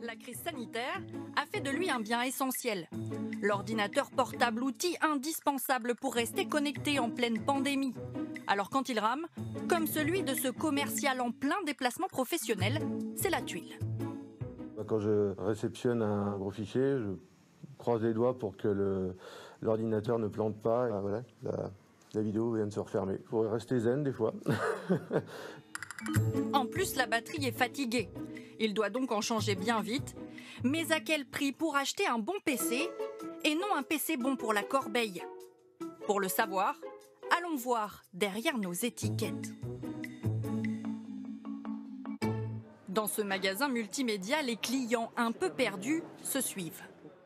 La crise sanitaire a fait de lui un bien essentiel. L'ordinateur portable, outil indispensable pour rester connecté en pleine pandémie. Alors quand il rame, comme celui de ce commercial en plein déplacement professionnel, c'est la tuile. Quand je réceptionne un gros fichier, je croise les doigts pour que l'ordinateur ne plante pas. Ah, voilà, la vidéo vient de se refermer. Il faut rester zen des fois. En plus, la batterie est fatiguée. Il doit donc en changer bien vite. Mais à quel prix pour acheter un bon PC et non un PC bon pour la corbeille? Pour le savoir, allons voir derrière nos étiquettes. Dans ce magasin multimédia, les clients un peu perdus se suivent.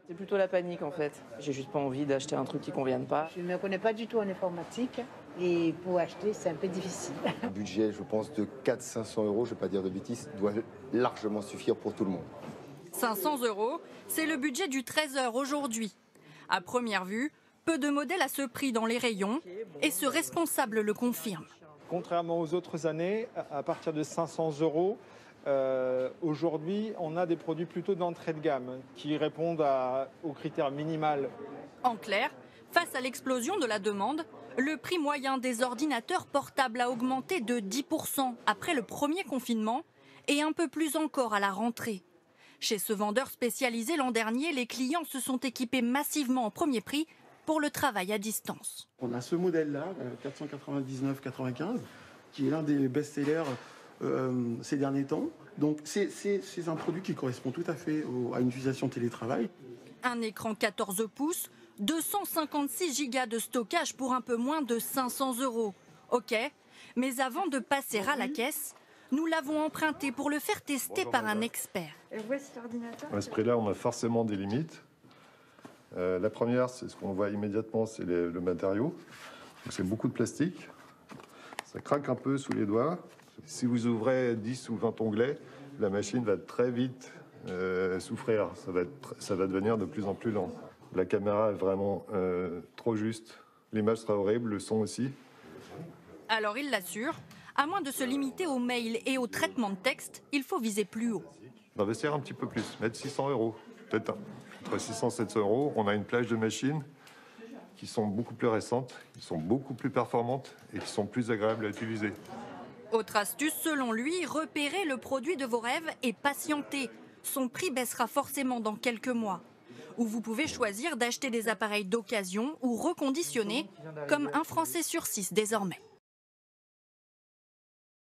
C'est plutôt la panique en fait. J'ai juste pas envie d'acheter un truc qui ne convienne pas. Je ne me connais pas du tout en informatique et pour acheter, c'est un peu difficile. Un budget, je pense, de 400-500 €, je ne vais pas dire de bêtises, doit largement suffire pour tout le monde. 500 €, c'est le budget du trésor aujourd'hui. À première vue, peu de modèles à ce prix dans les rayons et ce responsable le confirme. Contrairement aux autres années, à partir de 500 €, aujourd'hui, on a des produits plutôt d'entrée de gamme qui répondent aux critères minimaux. En clair, face à l'explosion de la demande, le prix moyen des ordinateurs portables a augmenté de 10% après le premier confinement et un peu plus encore à la rentrée. Chez ce vendeur spécialisé l'an dernier, les clients se sont équipés massivement en premier prix pour le travail à distance. On a ce modèle-là, 499,95, qui est l'un des best-sellers ces derniers temps. Donc c'est un produit qui correspond tout à fait à une utilisation télétravail. Un écran 14 pouces, 256 Go de stockage pour un peu moins de 500 €. Ok, mais avant de passer à la caisse, nous l'avons emprunté pour le faire tester par un expert. Et voici l'ordinateur. À ce prix-là, on a forcément des limites. La première, c'est ce qu'on voit immédiatement, c'est le matériau. C'est beaucoup de plastique. Ça craque un peu sous les doigts. Si vous ouvrez 10 ou 20 onglets, la machine va très vite souffrir. Ça va devenir de plus en plus lent. La caméra est vraiment trop juste. L'image sera horrible, le son aussi. Alors il l'assure, à moins de se limiter aux mails et au traitement de texte, il faut viser plus haut. Investir un petit peu plus, mettre 600 €, peut-être entre 600 et 700 €. On a une plage de machines qui sont beaucoup plus récentes, qui sont beaucoup plus performantes et qui sont plus agréables à utiliser. Autre astuce, selon lui, repérez le produit de vos rêves et patientez. Son prix baissera forcément dans quelques mois. Ou vous pouvez choisir d'acheter des appareils d'occasion ou reconditionnés, comme un Français sur 6 désormais.